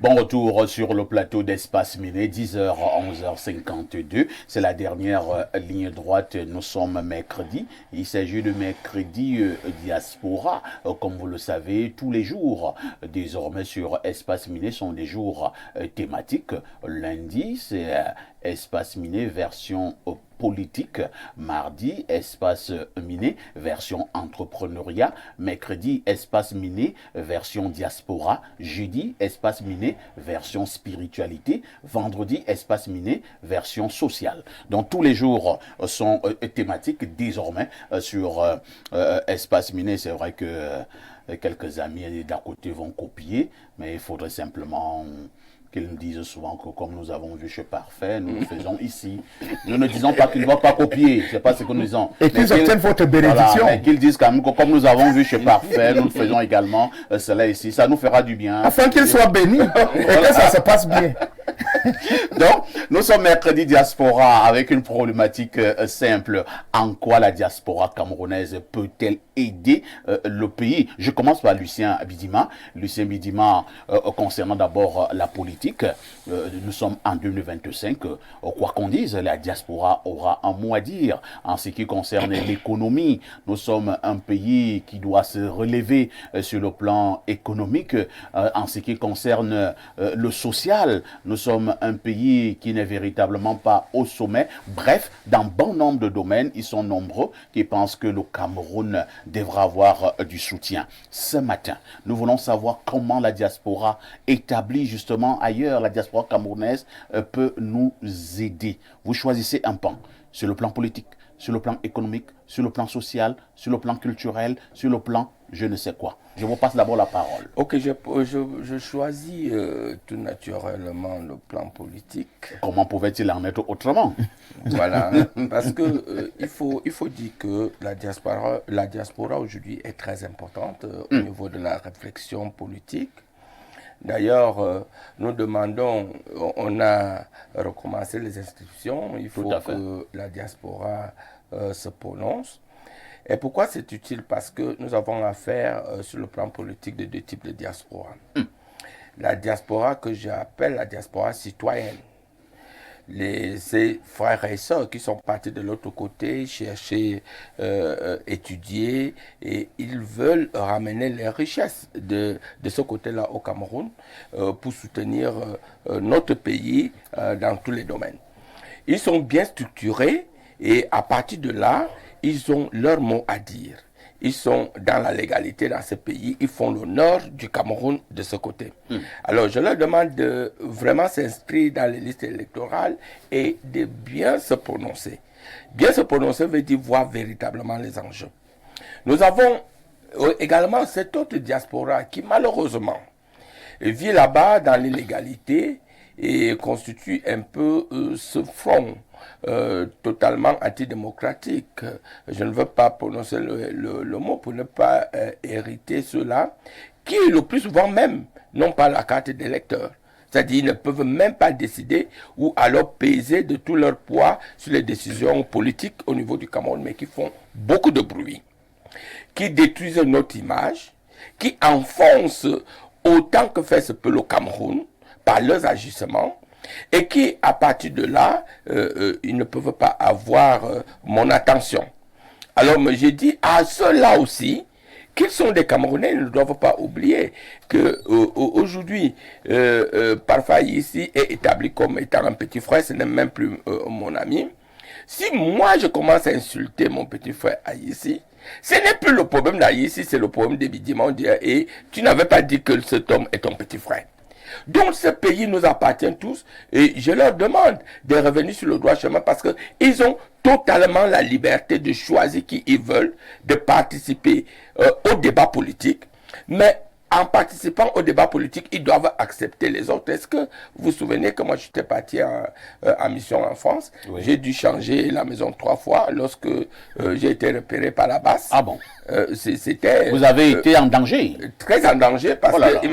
Bon retour sur le plateau d'Espace Miné, 10h à 11h52. C'est la dernière ligne droite. Nous sommes mercredi. Il s'agit de mercredi diaspora. Comme vous le savez, tous les jours désormais sur Espace Miné sont des jours thématiques. Lundi, c'est Espace Miné version politique. Mardi, Espace Miné version entrepreneuriat. Mercredi, Espace Miné version diaspora. Jeudi, Espace Miné version spiritualité. Vendredi, Espace Miné version sociale. Donc tous les jours sont thématiques désormais sur Espace Miné. C'est vrai que quelques amis d'à côté vont copier, mais il faudrait simplement qu'ils nous disent souvent que comme nous avons vu chez Parfait, nous le faisons ici. Nous ne disons pas qu'ils ne vont pas copier, c'est pas ce que nous disons. Et qu'ils obtiennent votre bénédiction. Voilà, mais qu'ils disent quand même que comme nous avons vu chez Parfait, nous le faisons également cela ici. Ça nous fera du bien. Afin qu'ils soient bénis et que ça se passe bien. Donc, nous sommes mercredi diaspora avec une problématique simple. En quoi la diaspora camerounaise peut-elle aider le pays? Je commence par Lucien Bidima. Lucien Bidima, concernant d'abord la politique, nous sommes en 2025. Quoi qu'on dise, la diaspora aura un mot à dire en ce qui concerne l'économie. Nous sommes un pays qui doit se relever sur le plan économique. En ce qui concerne le social, nous sommes un pays qui n'est véritablement pas au sommet. Bref, dans bon nombre de domaines, ils sont nombreux qui pensent que le Cameroun devra avoir du soutien. Ce matin, nous voulons savoir comment la diaspora établie justement ailleurs, la diaspora camerounaise peut nous aider. Vous choisissez un pan sur le plan politique, sur le plan économique, sur le plan social, sur le plan culturel, sur le plan je ne sais quoi. Je vous passe d'abord la parole. Ok, je choisis tout naturellement le plan politique. Comment pouvait-il en être autrement? Voilà, parce que il faut dire que la diaspora aujourd'hui est très importante au niveau de la réflexion politique. D'ailleurs, nous demandons, on a recommencé les inscriptions, il faut que la diaspora se prononce. Et pourquoi c'est utile? Parce que nous avons affaire sur le plan politique de deux types de diaspora. La diaspora que j'appelle la diaspora citoyenne. Ces frères et sœurs qui sont partis de l'autre côté, chercher, étudier, et ils veulent ramener les richesses de ce côté-là au Cameroun pour soutenir notre pays dans tous les domaines. Ils sont bien structurés et à partir de là, ils ont leur mot à dire. Ils sont dans la légalité dans ce pays. Ils font l'honneur du Cameroun de ce côté. Alors, je leur demande de vraiment s'inscrire dans les listes électorales et de bien se prononcer. Bien se prononcer veut dire voir véritablement les enjeux. Nous avons également cette autre diaspora qui, malheureusement, vit là-bas dans l'illégalité et constitue un peu ce front totalement antidémocratique. Je ne veux pas prononcer le mot pour ne pas hériter ceux-là, qui le plus souvent même n'ont pas la carte d'électeur. C'est-à-dire qu'ils ne peuvent même pas décider ou alors peser de tout leur poids sur les décisions politiques au niveau du Cameroun, mais qui font beaucoup de bruit, qui détruisent notre image, qui enfoncent autant que fait ce peut le Cameroun par leurs agissements, et qui, à partir de là, ils ne peuvent pas avoir mon attention. Alors, j'ai dit à ceux-là aussi, qu'ils sont des Camerounais, ils ne doivent pas oublier que aujourd'hui, Parfait ici est établi comme étant un petit frère, ce n'est même plus mon ami. Si moi je commence à insulter mon petit frère ici, ce n'est plus le problème d'Aïssi, c'est le problème de Bidima. Et tu n'avais pas dit que cet homme est ton petit frère. Donc ce pays nous appartient tous et je leur demande de revenir sur le droit chemin parce qu'ils ont totalement la liberté de choisir qui ils veulent, de participer au débat politique. Mais en participant au débat politique, ils doivent accepter les autres. Est-ce que vous vous souvenez que moi j'étais parti en mission en France? Oui. J'ai dû changer la maison 3 fois lorsque j'ai été repéré par la basse. Ah bon? C'était. Vous avez été en danger? Très en danger parce qu'un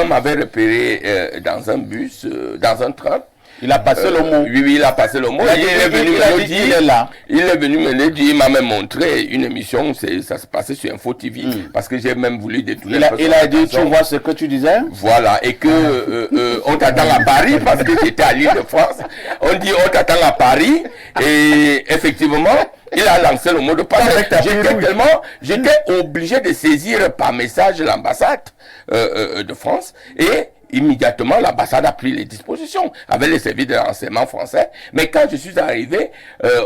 m'avait repéré dans un bus, dans un train. Il a passé le mot. Oui, il a passé le mot. Il est venu me le dire. Il est là. Il est venu me le dire. Il m'a même montré une émission. Ça se passait sur Info TV. Parce que j'ai même voulu détourner. Il a dit, tu vois ce que tu disais? Voilà. Et que on t'attend à Paris parce que j'étais à l'Île-de-France. On dit on t'attend à Paris. Et effectivement, il a lancé le mot de passe. J'étais obligé de saisir par message l'ambassade de France et immédiatement l'ambassade a pris les dispositions avec les services de renseignement français. Mais quand je suis arrivé,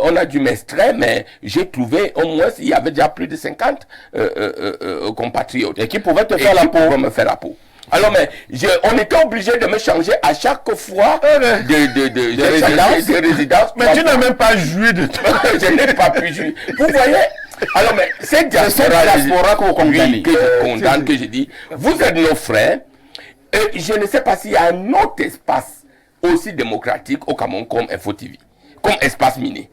on a dû m'extraire, mais j'ai trouvé au moins il y avait déjà plus de 50 compatriotes. Et qui pouvaient te faire la peau. Me faire la peau. Alors, mais on était obligé de me changer à chaque fois de résidence. Mais tu n'as même pas joui de toi. Je n'ai pas pu jouir. Vous voyez? Alors, mais cette diaspora qu'on condamne. Que je condamne, que je dis, vous êtes nos frères. Et je ne sais pas s'il y a un autre espace aussi démocratique au Cameroun comme FOTV, comme espace miné.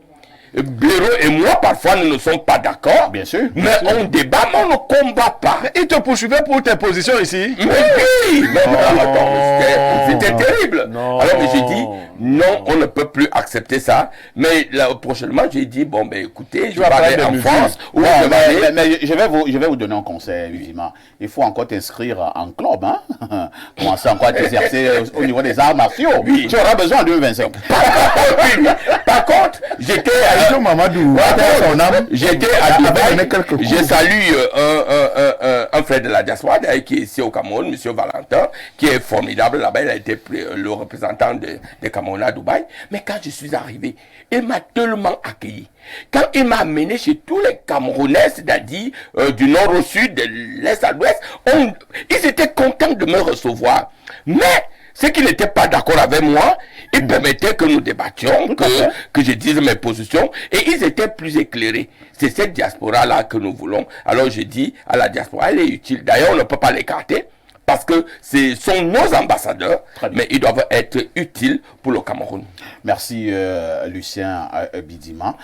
Bureau et moi, parfois, nous ne sommes pas d'accord. Bien sûr. Mais on débat, mais on ne combat pas. Il te poursuivait pour tes positions ici. Mais oui, mais c'était terrible. Non. Alors, mais j'ai dit, non, on ne peut plus accepter ça. Mais là, prochainement, j'ai dit, bon, ben écoutez, je vais aller en France. Mais je vais vous donner un conseil, Vivima. Il faut encore t'inscrire en club, hein. Commencer encore à t'exercer au niveau des arts martiaux. Oui. Tu auras besoin de 25. Par contre, j'étais à Dubaï. J'ai salué un frère de la diaspora qui est ici au Cameroun, M. Valentin, qui est formidable là-bas. Il a été le représentant des Camerounais à Dubaï. Mais quand je suis arrivé, il m'a tellement accueilli. Quand il m'a amené chez tous les Camerounais, c'est-à-dire du nord au sud, de l'est à l'ouest, ils étaient contents de me recevoir. Mais ceux qui n'étaient pas d'accord avec moi, ils permettaient que nous débattions, que je dise mes positions, et ils étaient plus éclairés. C'est cette diaspora-là que nous voulons. Alors je dis à la diaspora, elle est utile. D'ailleurs, on ne peut pas l'écarter, parce que ce sont nos ambassadeurs, mais ils doivent être utiles pour le Cameroun. Merci Lucien Bidima.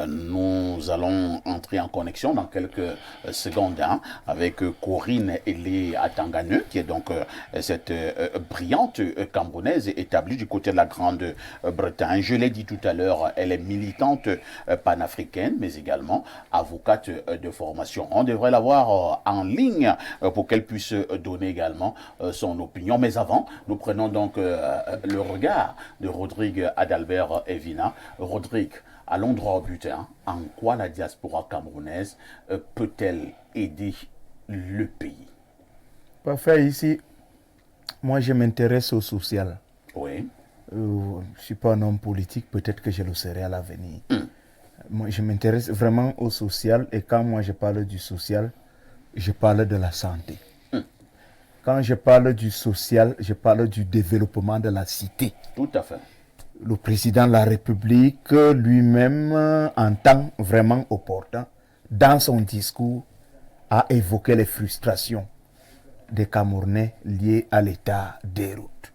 Nous allons entrer en connexion dans quelques secondes avec Corinne Elé Atanganeux, qui est donc cette brillante Camerounaise établie du côté de la Grande-Bretagne. Je l'ai dit tout à l'heure, elle est militante panafricaine, mais également avocate de formation. On devrait l'avoir en ligne pour qu'elle puisse donner également son opinion. Mais avant, nous prenons donc le regard de Rodrigue Adalbert Evina. Rodrigue, allons droit au but. En quoi la diaspora camerounaise peut-elle aider le pays? Parfait, ici, moi je m'intéresse au social. Oui. Je ne suis pas un homme politique, peut-être que je le serai à l'avenir. Moi, je m'intéresse vraiment au social, et quand moi je parle du social, je parle de la santé. Quand je parle du social, je parle du développement de la cité. Tout à fait. Le président de la République lui-même, en temps vraiment opportun, dans son discours, a évoqué les frustrations des Camerounais liées à l'état des routes.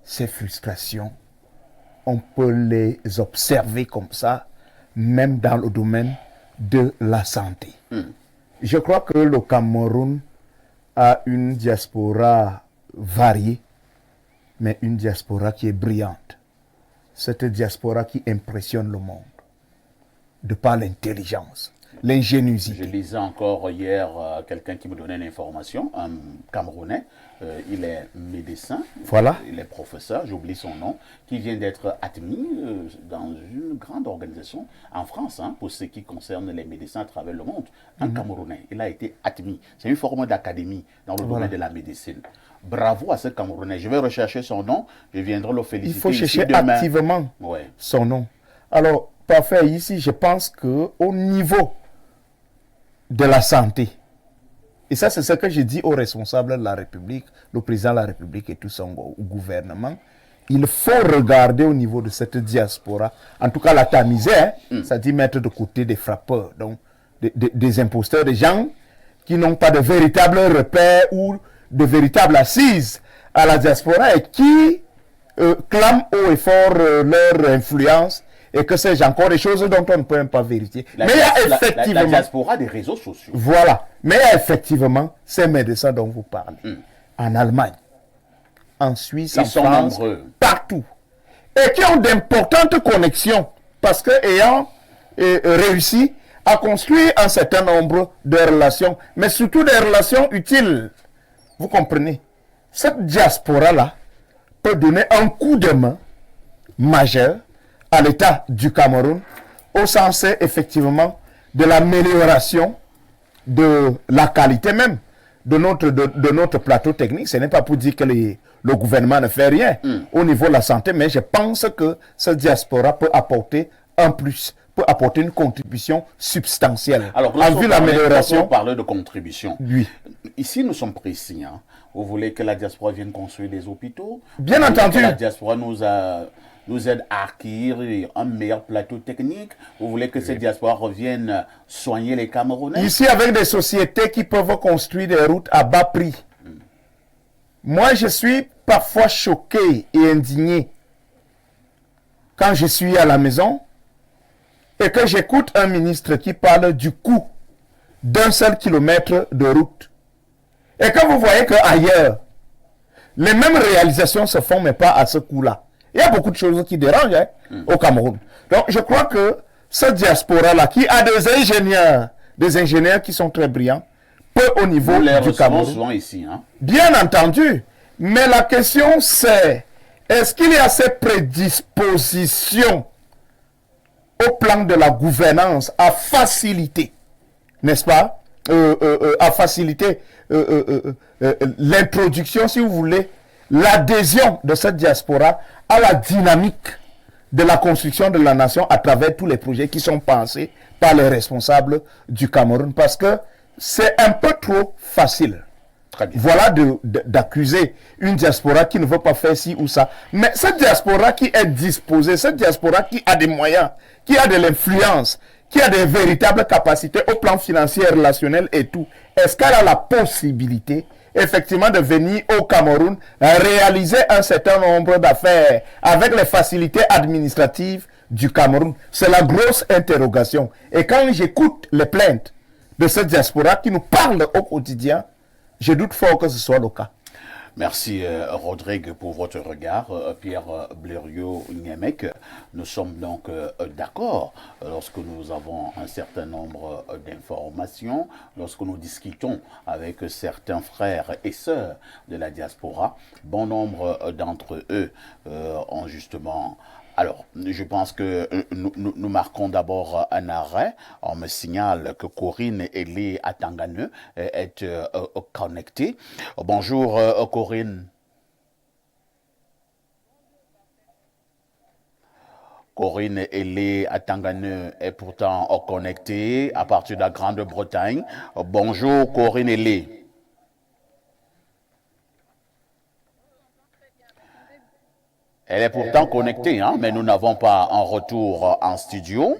Ces frustrations, on peut les observer comme ça, même dans le domaine de la santé. Je crois que le Cameroun a une diaspora variée, mais une diaspora qui est brillante. Cette diaspora qui impressionne le monde, de par l'intelligence, l'ingéniosité. Je lisais encore hier quelqu'un qui me donnait l'information, un Camerounais, il est médecin, voilà. Il est professeur, j'oublie son nom, qui vient d'être admis dans une grande organisation en France, pour ce qui concerne les médecins à travers le monde. Un Camerounais, il a été admis. C'est une forme d'académie dans le domaine de la médecine. Bravo à ce Camerounais. Je vais rechercher son nom, je viendrai le féliciter. Il faut chercher activement son nom. Alors, parfait, ici, je pense qu'au niveau de la santé, et ça, c'est ce que je dis aux responsables de la République, le président de la République et tout son gouvernement. Il faut regarder au niveau de cette diaspora, en tout cas la tamiser, c'est-à-dire mettre de côté des frappeurs, donc des imposteurs, des gens qui n'ont pas de véritables repères ou de véritables assises à la diaspora et qui clament haut et fort leur influence. Et que sais-je encore, des choses dont on ne peut même pas vérifier. Mais il y a effectivement... La diaspora des réseaux sociaux. Voilà. Mais il y a effectivement ces médecins dont vous parlez. En Allemagne, en Suisse, en France, partout. et qui ont d'importantes connexions parce que ayant réussi à construire un certain nombre de relations, mais surtout des relations utiles. Vous comprenez? Cette diaspora-là peut donner un coup de main majeur à l'État du Cameroun au sens effectivement de l'amélioration de la qualité même de notre plateau technique. Ce n'est pas pour dire que le gouvernement ne fait rien au niveau de la santé, mais je pense que cette diaspora peut apporter un plus, peut apporter une contribution substantielle. Alors, en vue de l'amélioration. On parle de contribution. Oui. Ici, nous sommes précis. Hein. Vous voulez que la diaspora vienne construire des hôpitaux? Bien entendu. Que la diaspora nous aide à acquérir un meilleur plateau technique. Vous voulez que cette diaspora revienne soigner les Camerounais? Ici, avec des sociétés qui peuvent construire des routes à bas prix. Moi, je suis parfois choqué et indigné quand je suis à la maison et que j'écoute un ministre qui parle du coût d'un seul kilomètre de route. Et que vous voyez qu'ailleurs, les mêmes réalisations se font, mais pas à ce coût-là. Il y a beaucoup de choses qui dérangent au Cameroun. Donc, je crois que cette diaspora-là, qui a des ingénieurs qui sont très brillants, peut au niveau du Cameroun. Souvent ici, hein? Bien entendu. Mais la question c'est, est-ce qu'il y a ces prédispositions au plan de la gouvernance à faciliter, n'est-ce pas, à faciliter l'introduction, si vous voulez, l'adhésion de cette diaspora à la dynamique de la construction de la nation à travers tous les projets qui sont pensés par les responsables du Cameroun, parce que c'est un peu trop facile. Voilà d'accuser une diaspora qui ne veut pas faire ci ou ça. Mais cette diaspora qui est disposée, cette diaspora qui a des moyens, qui a de l'influence, qui a des véritables capacités au plan financier, relationnel et tout, est-ce qu'elle a la possibilité effectivement de venir au Cameroun réaliser un certain nombre d'affaires avec les facilités administratives du Cameroun? C'est la grosse interrogation. Et quand j'écoute les plaintes de cette diaspora qui nous parle au quotidien, je doute fort que ce soit le cas. Merci Rodrigue pour votre regard. Pierre Blériot-Niémec, nous sommes donc d'accord lorsque nous avons un certain nombre d'informations, lorsque nous discutons avec certains frères et sœurs de la diaspora. Bon nombre d'entre eux ont justement... Alors, je pense que nous marquons d'abord un arrêt. On me signale que Corinne Elé à Tanganeux est connectée. Bonjour Corinne. Corinne Elé à Tanganeux est pourtant connectée à partir de la Grande-Bretagne. Bonjour Corinne Elé. Elle est pourtant connectée, hein, mais nous n'avons pas un retour en studio.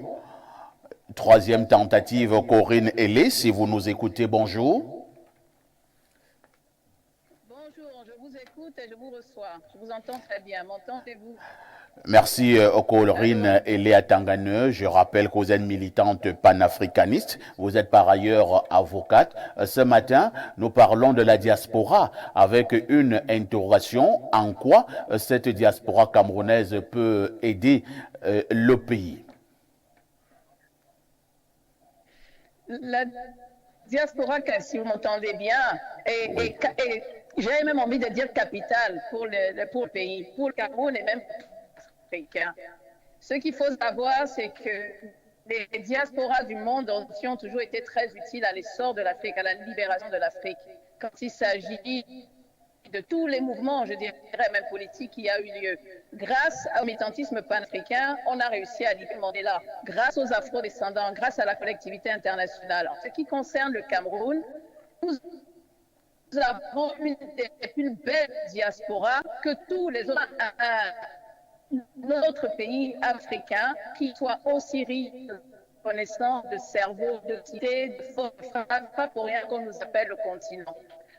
Troisième tentative, Corinne Elé, si vous nous écoutez, bonjour. Bonjour, je vous écoute et je vous reçois. Je vous entends très bien. M'entendez-vous? Merci Corinne Elé à Tanganeux. Je rappelle que vous êtes militante panafricaniste. Vous êtes par ailleurs avocate. Ce matin, nous parlons de la diaspora avec une interrogation. En quoi cette diaspora camerounaise peut aider le pays? La diaspora, si vous m'entendez bien, et j'ai même envie de dire capitale pour le pays, pour le Cameroun et même africain. Ce qu'il faut savoir, c'est que les diasporas du monde entier ont toujours été très utiles à l'essor de l'Afrique, à la libération de l'Afrique. Quand il s'agit de tous les mouvements, je dirais même politiques, qui a eu lieu. Grâce au militantisme panafricain, on a réussi à libérer Mandela. Grâce aux afro-descendants, grâce à la collectivité internationale. En ce qui concerne le Cameroun, nous avons une belle diaspora que tous les autres notre pays africain, qui soit aussi riche de connaissances, de cerveau, de cité, de force, pas pour rien qu'on nous appelle le continent.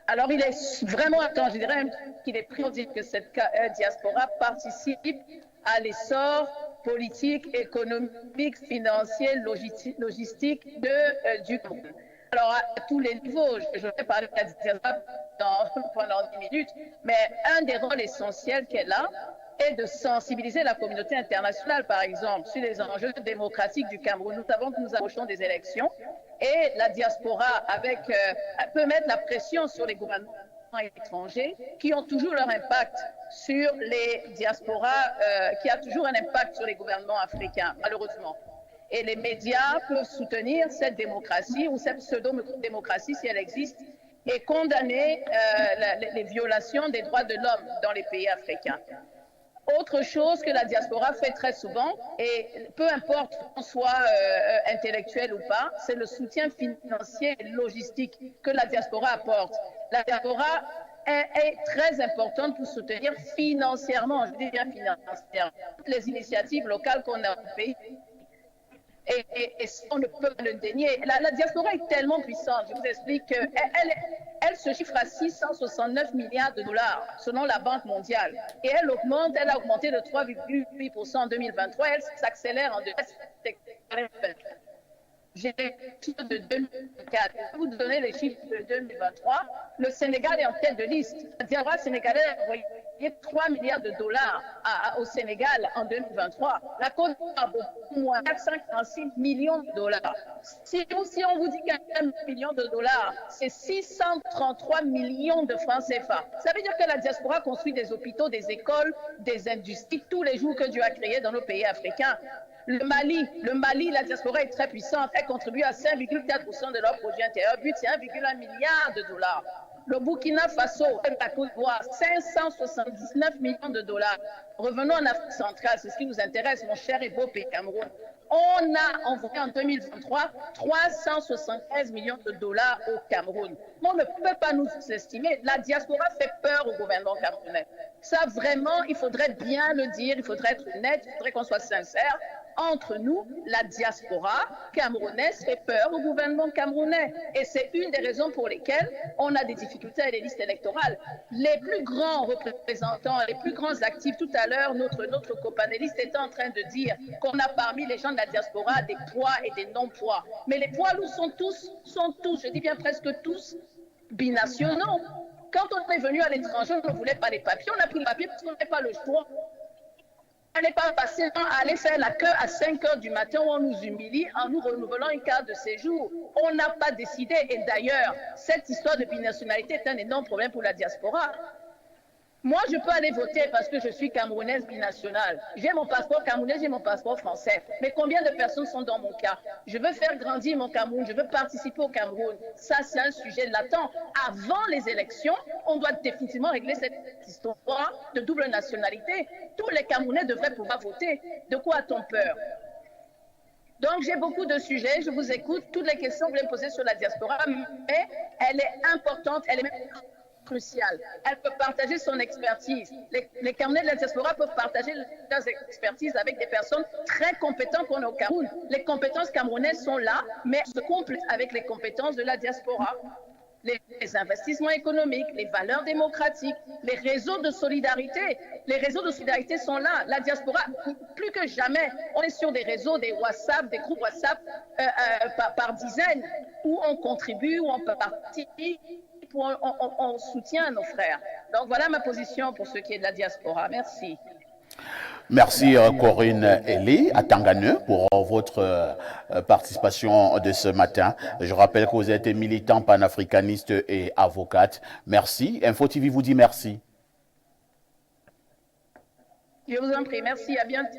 Alors il est vraiment, je dirais qu'il est primordial que cette diaspora participe à l'essor politique, économique, financier, logistique du Cameroun. Alors, à tous les niveaux, je vais parler de la diaspora pendant 10 minutes, mais un des rôles essentiels qu'elle a, est de sensibiliser la communauté internationale, par exemple, sur les enjeux démocratiques du Cameroun. Nous savons que nous approchons des élections et la diaspora peut mettre la pression sur les gouvernements étrangers qui ont toujours leur impact sur les diasporas, qui a toujours un impact sur les gouvernements africains, malheureusement. Et les médias peuvent soutenir cette démocratie ou cette pseudo-démocratie si elle existe et condamner les violations des droits de l'homme dans les pays africains. Autre chose que la diaspora fait très souvent, et peu importe qu'on soit intellectuel ou pas, c'est le soutien financier et logistique que la diaspora apporte. La diaspora est très importante pour soutenir financièrement, je dis bien financièrement, toutes les initiatives locales qu'on a au pays. Et on ne peut pas le dénier. La diaspora est tellement puissante, je vous explique qu'elle se chiffre à 669 milliards de dollars selon la Banque mondiale. Et elle a augmenté de 3,8% en 2023, elle s'accélère en 2024. J'ai les chiffres de 2024. Je vais vous donner les chiffres de 2023. Le Sénégal est en tête de liste. La diaspora sénégalaise a envoyé 3 milliards de dollars au Sénégal en 2023. La Côte d'Ivoire, beaucoup moins, 446 millions de dollars. Si on vous dit qu'un million de dollars, c'est 633 millions de francs CFA. Ça veut dire que la diaspora construit des hôpitaux, des écoles, des industries tous les jours que Dieu a créés dans nos pays africains. Le Mali, la diaspora est très puissante. Elle contribue à 5,4% de leur produit intérieur brut, c'est 1,1 milliard de dollars. Le Burkina Faso, la Côte d'Ivoire, 579 millions de dollars. Revenons en Afrique centrale, c'est ce qui nous intéresse, mon cher et beau pays Cameroun. On a envoyé en 2023 375 millions de dollars au Cameroun. On ne peut pas nous estimer. La diaspora fait peur au gouvernement camerounais. Ça, vraiment, il faudrait bien le dire, il faudrait être honnête, il faudrait qu'on soit sincère. Entre nous, la diaspora camerounaise fait peur au gouvernement camerounais. Et c'est une des raisons pour lesquelles on a des difficultés à les listes électorales. Les plus grands représentants, les plus grands actifs, tout à l'heure, notre copanéliste était en train de dire qu'on a parmi les gens de la diaspora des poids et des non-poids. Mais les poids lourds sont tous, je dis bien presque tous, binationaux. Quand on est venu à l'étranger, on ne voulait pas les papiers. On a pris les papiers parce qu'on n'avait pas le choix. On n'est pas passé à aller faire la queue à 5 heures du matin où on nous humilie en nous renouvelant une carte de séjour. On n'a pas décidé. Et d'ailleurs, cette histoire de binationalité est un énorme problème pour la diaspora. Moi, je peux aller voter parce que je suis camerounaise binationale. J'ai mon passeport camerounais, j'ai mon passeport français. Mais combien de personnes sont dans mon cas? Je veux faire grandir mon Cameroun, je veux participer au Cameroun. Ça, c'est un sujet latent. Avant les élections, on doit définitivement régler cette histoire de double nationalité. Tous les Camerounais devraient pouvoir voter. De quoi a-t-on peur? Donc, j'ai beaucoup de sujets, je vous écoute. Toutes les questions que vous voulez me poser sur la diaspora, mais elle est importante, elle est même cruciale. Elle peut partager son expertise. Les Camerounais de la diaspora peuvent partager leurs expertises avec des personnes très compétentes qu'on a au Cameroun. Les compétences camerounaises sont là, mais se complètent avec les compétences de la diaspora. Les investissements économiques, les valeurs démocratiques, les réseaux de solidarité. Les réseaux de solidarité sont là. La diaspora, plus que jamais, on est sur des réseaux, des WhatsApp, des groupes WhatsApp par dizaines, où on contribue, où on peut participer, où on soutient nos frères. Donc voilà ma position pour ce qui est de la diaspora. Merci. Merci Corinne Elie à Tanganeux pour votre participation de ce matin. Je rappelle que vous êtes militant panafricaniste et avocate. Merci. Info TV vous dit merci. Je vous en prie. Merci. À bientôt.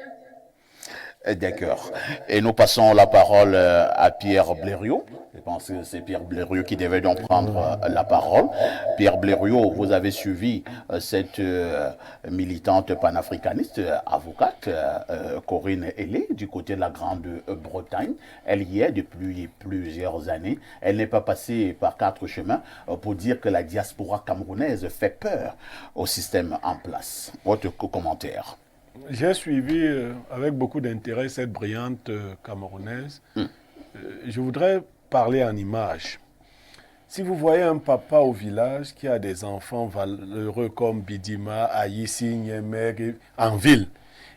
D'accord. Et nous passons la parole à Pierre Blériot. Je pense que c'est Pierre Blériot qui devait donc prendre la parole. Pierre Blériot, vous avez suivi cette militante panafricaniste, avocate, Corinne Elie, du côté de la Grande-Bretagne. Elle y est depuis plusieurs années. Elle n'est pas passée par 4 chemins pour dire que la diaspora camerounaise fait peur au système en place. Votre commentaire? J'ai suivi avec beaucoup d'intérêt cette brillante Camerounaise. Je voudrais parler en images. Si vous voyez un papa au village qui a des enfants valeureux comme Bidima, Aïssi, Niemek, en ville,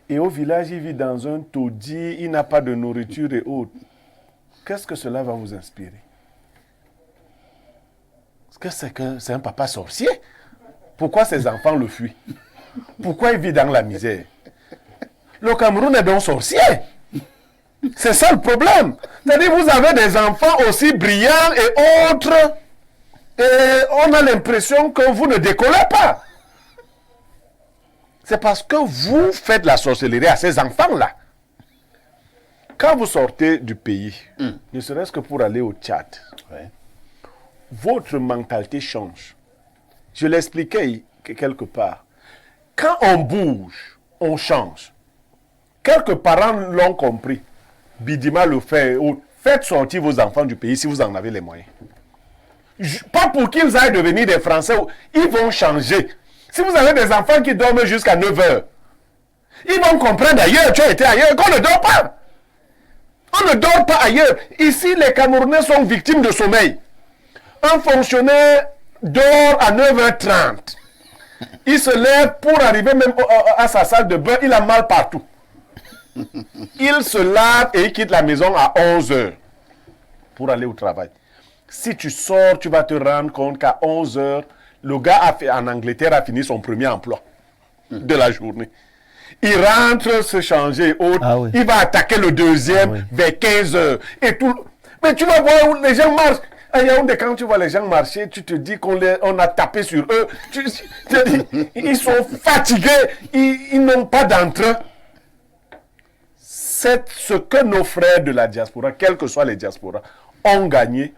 et au village il vit dans un taudis, il n'a pas de nourriture et autres, qu'est-ce que cela va vous inspirer? Est-ce que c'est un papa sorcier? Pourquoi ses enfants le fuient? Pourquoi il vit dans la misère? Le Cameroun est donc sorcier. C'est ça le problème. C'est-à-dire vous avez des enfants aussi brillants et autres, et on a l'impression que vous ne décollez pas. C'est parce que vous faites la sorcellerie à ces enfants-là. Quand vous sortez du pays, ne serait-ce que pour aller au Tchad, Ouais. votre mentalité change. Je l'expliquais quelque part. Quand on bouge, on change. Quelques parents l'ont compris. Bidima le fait. Faites sortir vos enfants du pays si vous en avez les moyens. Pas pour qu'ils aillent devenir des Français. Ils vont changer. Si vous avez des enfants qui dorment jusqu'à 9 heures, ils vont comprendre ailleurs. Tu as été ailleurs, qu'on ne dort pas. On ne dort pas ailleurs. Ici, les Camerounais sont victimes de sommeil. Un fonctionnaire dort à 9h30. Il se lève pour arriver même à sa salle de bain. Il a mal partout. Il se lave et il quitte la maison à 11h pour aller au travail. Si tu sors, tu vas te rendre compte qu'à 11h, le gars en Angleterre a fini son premier emploi de la journée. Il rentre se changer. Oui. Il va attaquer le deuxième vers 15h. Et tout. Mais tu vas voir où les gens marchent. À Yaoundé, quand tu vois les gens marcher, tu te dis qu'on a tapé sur eux. Ils sont fatigués. Ils n'ont pas d'entrain. C'est ce que nos frères de la diaspora, quelles que soient les diasporas, ont gagné,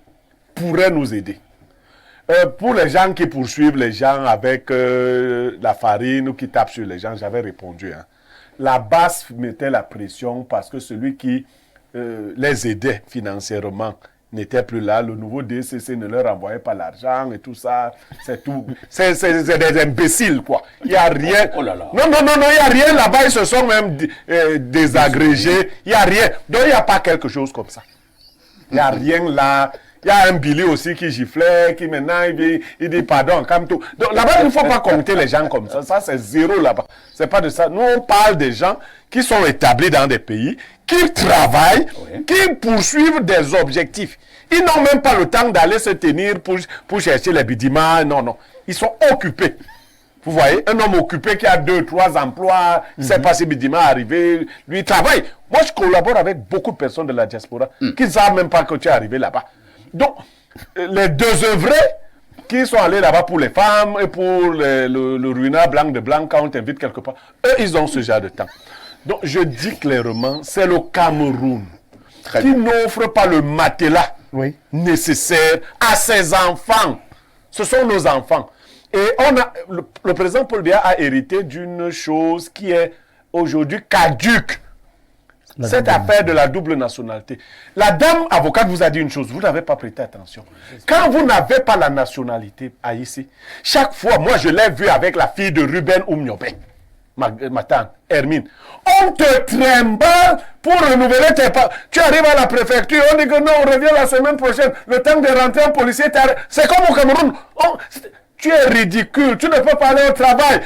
pourrait nous aider. Pour les gens qui poursuivent les gens avec la farine ou qui tapent sur les gens, j'avais répondu. La base mettait la pression parce que celui qui les aidait financièrement n'était plus là. Le nouveau DCC ne leur envoyait pas l'argent et tout ça. C'est tout. C'est des imbéciles, quoi. Il n'y a rien. Oh là là. Non, il n'y a rien là-bas. Ils se sont même désagrégés. Il n'y a rien. Donc, il n'y a pas quelque chose comme ça. Il n'y a rien là. Il y a un Billy aussi qui giflait, qui maintenant il dit pardon, comme tout. Donc là-bas, il ne faut pas compter les gens comme ça. Ça, c'est zéro là-bas. C'est pas de ça. Nous, on parle des gens qui sont établis dans des pays, qui travaillent, qui poursuivent des objectifs. Ils n'ont même pas le temps d'aller se tenir pour chercher les bidimas. Non. Ils sont occupés. Vous voyez, un homme occupé qui a 2, 3 emplois, il ne sait pas si Bidima est arrivé, lui il travaille. Moi, je collabore avec beaucoup de personnes de la diaspora qui ne savent même pas que tu es arrivé là-bas. Donc, les désœuvrés qui sont allés là-bas pour les femmes et pour le ruinard blanc de blanc quand on t'invite quelque part, eux, ils ont ce genre de temps. Donc, je dis clairement, c'est le Cameroun qui n'offre pas le matelas nécessaire à ses enfants. Ce sont nos enfants. Et le président Paul Biya a hérité d'une chose qui est aujourd'hui caduque. Cette affaire de la double nationalité. La dame avocate vous a dit une chose, vous n'avez pas prêté attention. Quand vous n'avez pas la nationalité à ici, chaque fois, moi je l'ai vu avec la fille de Ruben Oumniobé, ma tante, Hermine. On te trimballe pour renouveler tes pas. Tu arrives à la préfecture, on dit que non, on revient la semaine prochaine. Le temps de rentrer en policier, c'est comme au Cameroun. Tu es ridicule, tu ne peux pas aller au travail.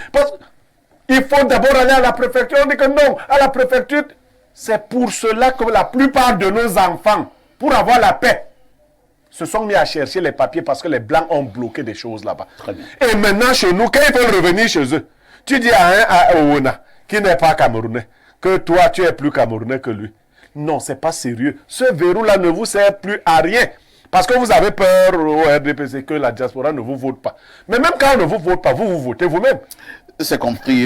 Il faut d'abord aller à la préfecture. On dit que non, à la préfecture. C'est pour cela que la plupart de nos enfants, pour avoir la paix, se sont mis à chercher les papiers parce que les Blancs ont bloqué des choses là-bas. Et maintenant, chez nous, quand ils veulent revenir chez eux, tu dis à Owona, qui n'est pas Camerounais, que toi, tu es plus Camerounais que lui. Non, c'est pas sérieux. Ce verrou-là ne vous sert plus à rien. Parce que vous avez peur au RDPC que la diaspora ne vous vote pas. Mais même quand on ne vous vote pas, vous votez vous-même. C'est compris.